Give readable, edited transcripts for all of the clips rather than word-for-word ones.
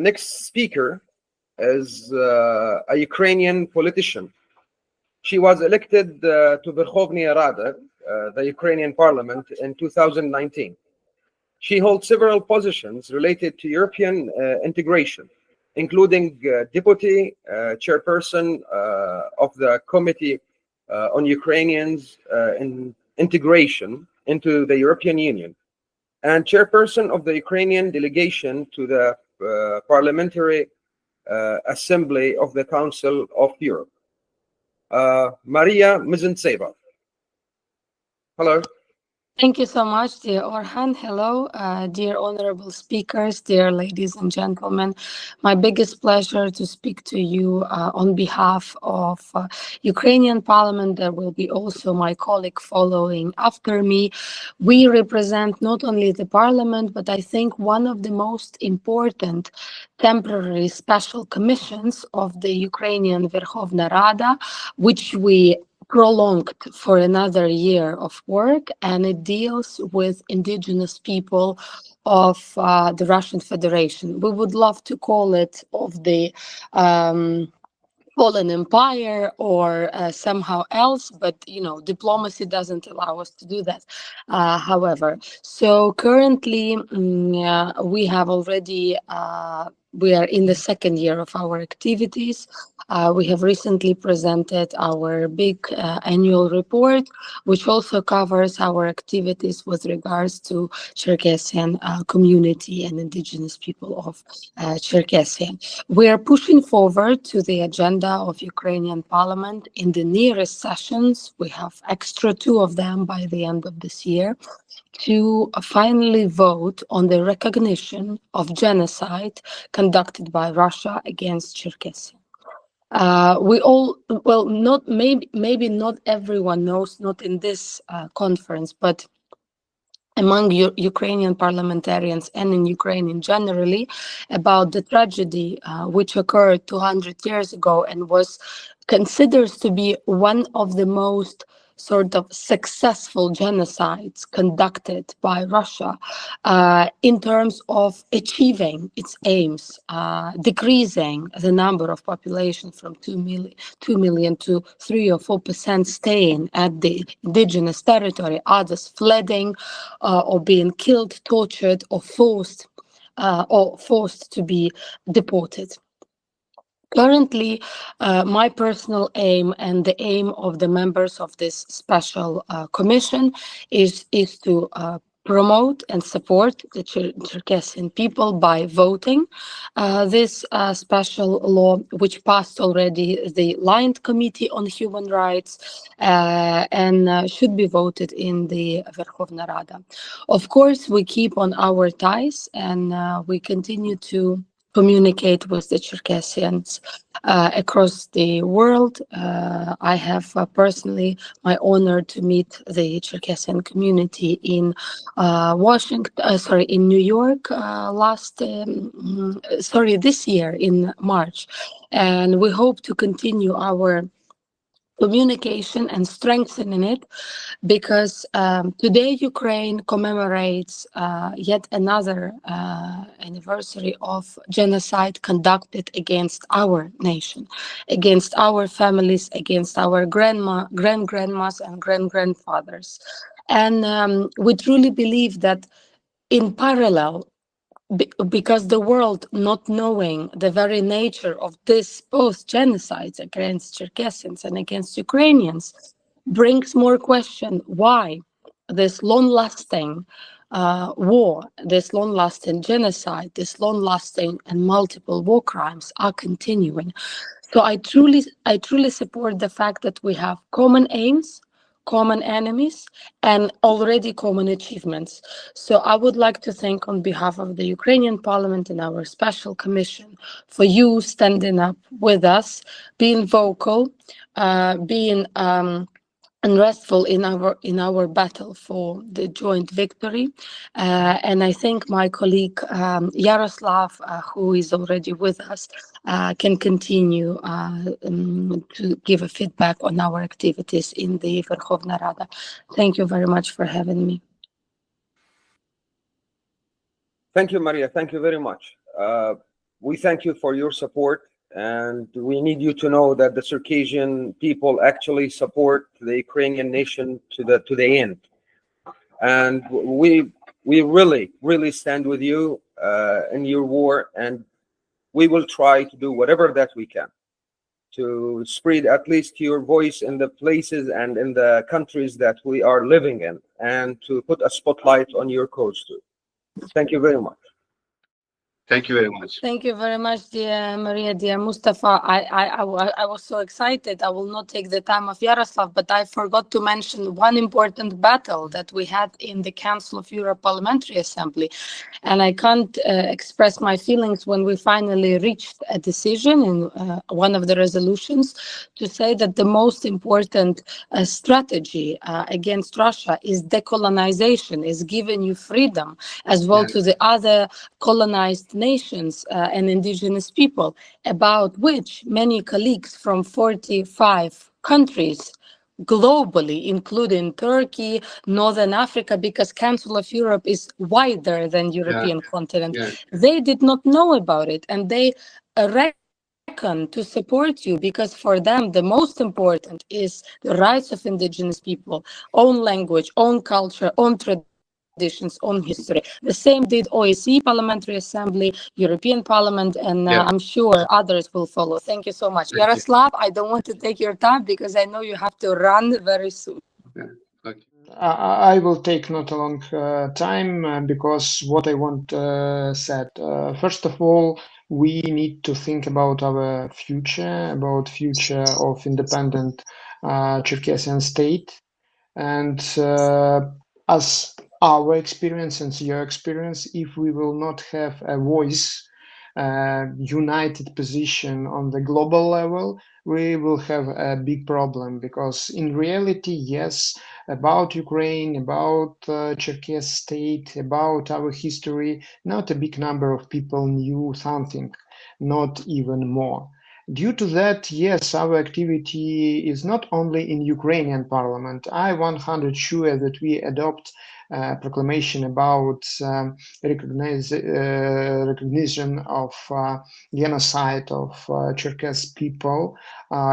next speaker is a Ukrainian politician. She was elected to Verkhovная Rada, the Ukrainian parliament, in 2019. She holds several positions related to European integration, including deputy chairperson of the Committee on Ukrainians in Integration into the European Union, and chairperson of the Ukrainian delegation to the Parliamentary Assembly of the Council of Europe. Maria Mizantseva. Hello. Thank you so much, dear Orhan. Hello, dear honorable speakers, dear ladies and gentlemen. My biggest pleasure to speak to you on behalf of Ukrainian Parliament. There will be also my colleague following after me. We represent not only the Parliament, but I think one of the most important temporary special commissions of the Ukrainian Verkhovna Rada, which we prolonged for another year of work, and it deals with indigenous people of the Russian Federation. We would love to call it of the fallen empire or somehow else, but you know, diplomacy doesn't allow us to do that. However, so currently we have already we are in the second year of our activities. We have recently presented our big annual report, which also covers our activities with regards to Circassian community and indigenous people of Circassia. We are pushing forward to the agenda of Ukrainian Parliament in the nearest sessions. We have extra 2 of them by the end of this year, to finally vote on the recognition of genocide conducted by Russia against Circassia. We all, well, not maybe not everyone knows, not in this conference, but among Ukrainian parliamentarians and in Ukraine generally, about the tragedy which occurred 200 years ago and was considered to be one of the most sort of successful genocides conducted by Russia in terms of achieving its aims, decreasing the number of population from 2 million to 3 or 4% staying at the indigenous territory, others fleeing or being killed, tortured, or forced to be deported. Currently, my personal aim and the aim of the members of this special commission is to promote and support the Circassian people by voting this special law, which passed already the Line Committee on Human Rights and should be voted in the Verkhovna Rada. Of course, we keep on our ties and we continue to communicate with the Circassians across the world. I have personally my honor to meet the Circassian community in in New York this year in March, and we hope to continue our communication and strengthening it, because today Ukraine commemorates yet another anniversary of genocide conducted against our nation, against our families, against our grandmas and grandfathers. And we truly believe that in parallel, because the world, not knowing the very nature of this both genocides against Circassians and against Ukrainians, brings more question why this long-lasting war, this long-lasting genocide, this long-lasting and multiple war crimes are continuing. So I truly support the fact that we have common aims, common enemies, and already common achievements. So I would like to thank on behalf of the Ukrainian Parliament and our special commission for you standing up with us, being vocal, being unrestful in our battle for the joint victory. And I think my colleague Yaroslav, who is already with us, can continue to give a feedback on our activities in the Verkhovna Rada. Thank you very much for having me. Thank you, Maria. Thank you very much. we thank you for your support, and we need you to know that the Circassian people actually support the Ukrainian nation to the end. And we really stand with you in your war, and we will try to do whatever that we can to spread at least your voice in the places and in the countries that we are living in, and to put a spotlight on your cause too. Thank you very much. Thank you very much. Thank you very much, dear Maria, dear Mustafa. I was so excited. I will not take the time of Yaroslav, but I forgot to mention one important battle that we had in the Council of Europe Parliamentary Assembly. And I can't express my feelings when we finally reached a decision in one of the resolutions to say that the most important strategy against Russia is decolonization, is giving you freedom as well to the other colonized nations and indigenous people, about which many colleagues from 45 countries globally, including Turkey, Northern Africa, because Council of Europe is wider than European continent. They did not know about it, and they reckon to support you, because for them the most important is the rights of indigenous people, own language, own culture, own traditions, own history. The same did OSCE Parliamentary Assembly, European Parliament, and I'm sure others will follow. Thank you so much. Yaroslav, I don't want to take your time because I know you have to run very soon. I will take not a long time because what I want said. First of all, we need to think about our future, about future of independent Circassian state, and as our experience and your experience, if we will not have a voice, united position on the global level, we will have a big problem, because in reality, yes, about Ukraine, about Cherkess state, about our history, not a big number of people knew something, not even more. Due to that, yes, our activity is not only in Ukrainian parliament. I 100% sure that we adopt proclamation about recognition of genocide of Cherkess people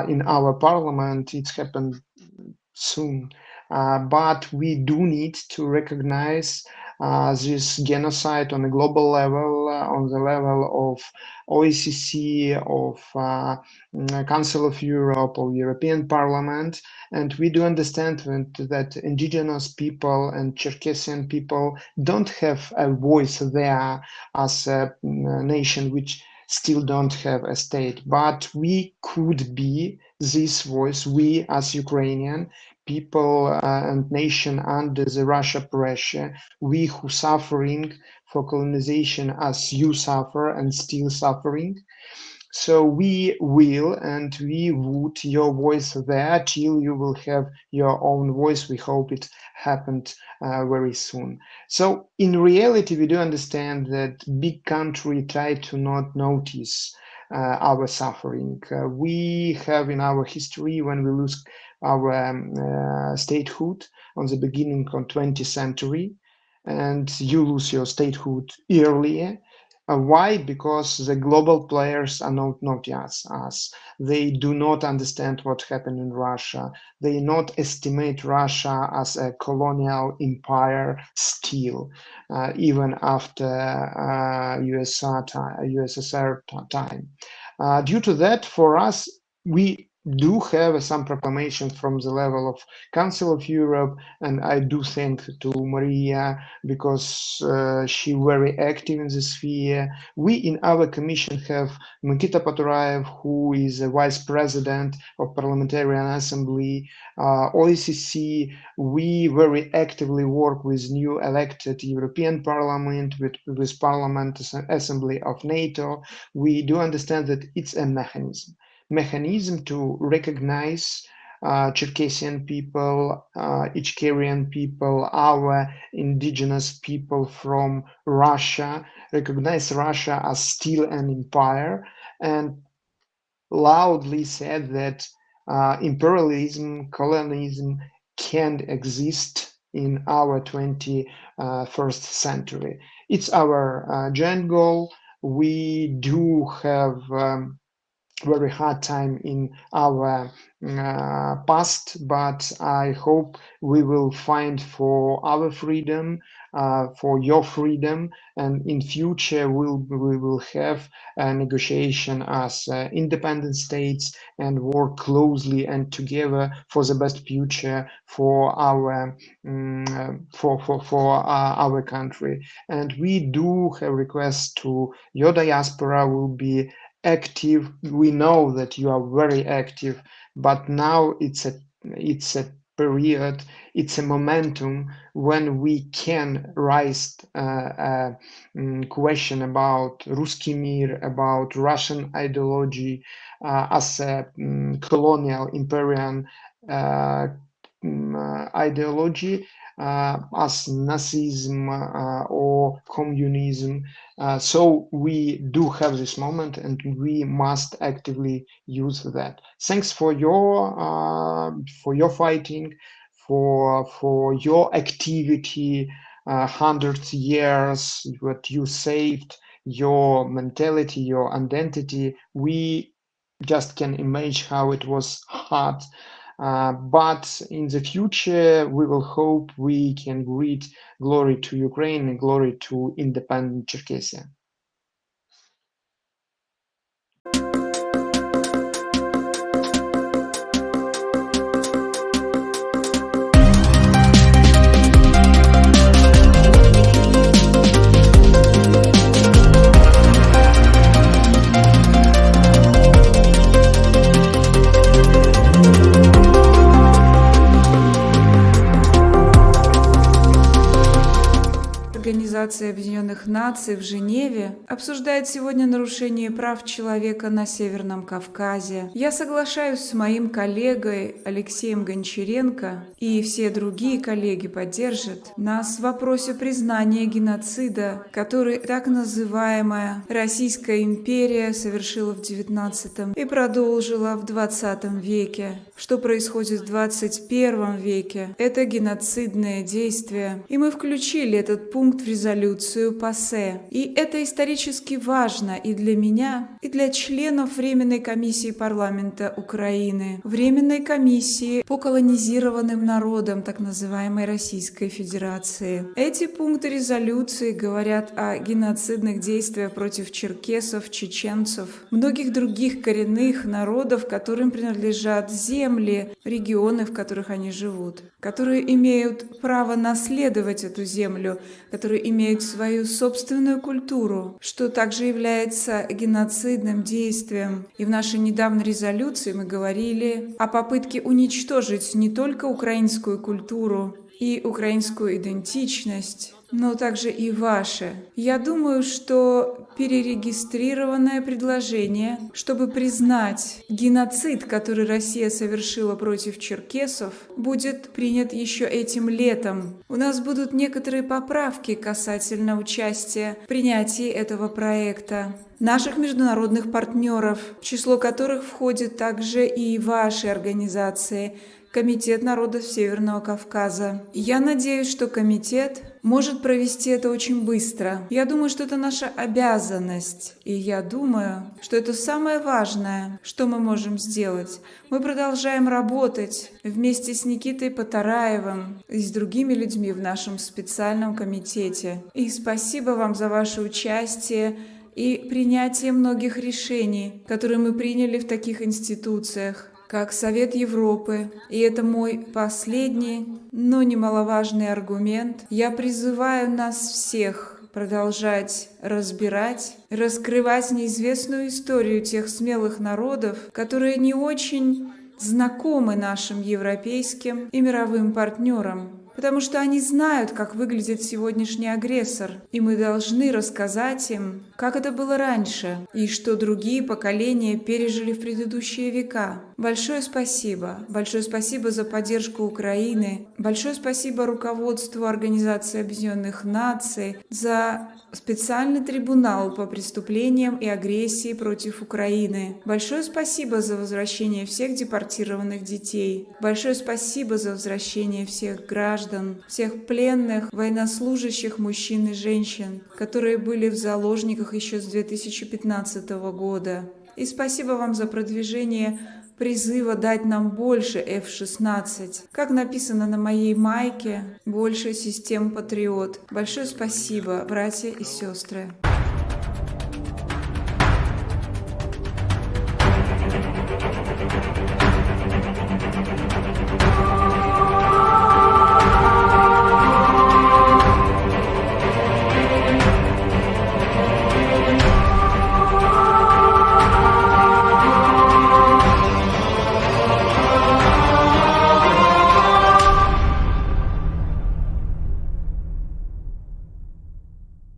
in our parliament. It's happened soon, but we do need to recognize this genocide on a global level, on the level of OSCE, of Council of Europe, or European Parliament. And we do understand that indigenous people and Circassian people don't have a voice there as a nation which still don't have a state. But we could be this voice, we as Ukrainian people and nation under the Russia pressure, we who suffering for colonization as you suffer and still suffering. So we will and we would your voice there till you will have your own voice. We hope it happened very soon. So in reality, we do understand that big country try to not notice our suffering. We have in our history, when we lose our statehood on the beginning of 20th century, and you lose your statehood earlier. Why? Because the global players are not just us. They do not understand what happened in Russia. They not estimate Russia as a colonial empire still, even after USSR time. Due to that, for us, we do have some proclamations from the level of Council of Europe, and I do thank to Maria because she very active in this sphere. We in our commission have Nikita Paturaev, who is a vice president of Parliamentarian Assembly, OSCE. We very actively work with new elected European Parliament, with Parliament Assembly of NATO. We do understand that it's a mechanism to recognize Circassian people, Ickerian people, our indigenous people from Russia, recognize Russia as still an empire, and loudly said that imperialism, colonialism can't exist in our 21st century. It's our joint goal. we do have very hard time in our past, but I hope we will find for our freedom, for your freedom, and in future we will have a negotiation as independent states and work closely and together for the best future for our our country. And we do have requests to your diaspora will be active. We know that you are very active, but now it's a period, it's a momentum when we can raise a question about Ruski Mir, about Russian ideology as a colonial imperial ideology, as Nazism or communism. So we do have this moment, and we must actively use that. Thanks for your fighting, for your activity, 100 years, what you saved, your mentality, your identity. We just can imagine how it was hard. But in the future, we will hope we can read glory to Ukraine and glory to independent Circassia. Организация Объединенных Наций в Женеве обсуждает сегодня нарушение прав человека на Северном Кавказе. Я соглашаюсь с моим коллегой Алексеем Гончаренко, и все другие коллеги поддержат нас в вопросе признания геноцида, который так называемая Российская империя совершила в XIX и продолжила в XX веке. Что происходит в XXI веке? Это геноцидное действие, и мы включили этот пункт в резолюцию ПАСЕ. И это исторически важно и для меня, и для членов Временной комиссии парламента Украины, Временной комиссии по колонизированным народам так называемой Российской Федерации. Эти пункты резолюции говорят о геноцидных действиях против черкесов, чеченцев, многих других коренных народов, которым принадлежат земли, регионы, в которых они живут, которые имеют право наследовать эту землю, которые имеют свою собственную культуру, что также является геноцидным действием. И в нашей недавней резолюции мы говорили о попытке уничтожить не только украинскую культуру и украинскую идентичность, но также и ваше. Я думаю, что перерегистрированное предложение, чтобы признать геноцид, который Россия совершила против черкесов, будет принят еще этим летом. У нас будут некоторые поправки касательно участия в принятии этого проекта. Наших международных партнеров, в число которых входит также и ваши организации, Комитет народов Северного Кавказа. Я надеюсь, что комитет может провести это очень быстро. Я думаю, что это наша обязанность. И я думаю, что это самое важное, что мы можем сделать. Мы продолжаем работать вместе с Никитой Потараевым и с другими людьми в нашем специальном комитете. И спасибо вам за ваше участие и принятие многих решений, которые мы приняли в таких институциях, как Совет Европы. И это мой последний, но немаловажный аргумент. Я призываю нас всех продолжать разбирать, раскрывать неизвестную историю тех смелых народов, которые не очень знакомы нашим европейским и мировым партнерам. Потому что они знают, как выглядит сегодняшний агрессор, и мы должны рассказать им, как это было раньше, и что другие поколения пережили в предыдущие века. Большое спасибо за поддержку Украины, большое спасибо руководству Организации Объединенных Наций за специальный трибунал по преступлениям и агрессии против Украины. Большое спасибо за возвращение всех депортированных детей. Большое спасибо за возвращение всех граждан граждан, всех пленных, военнослужащих, мужчин и женщин, которые были в заложниках еще с 2015 года. И спасибо вам за продвижение призыва дать нам больше F-16. Как написано на моей майке, больше систем Патриот. Большое спасибо, братья и сестры.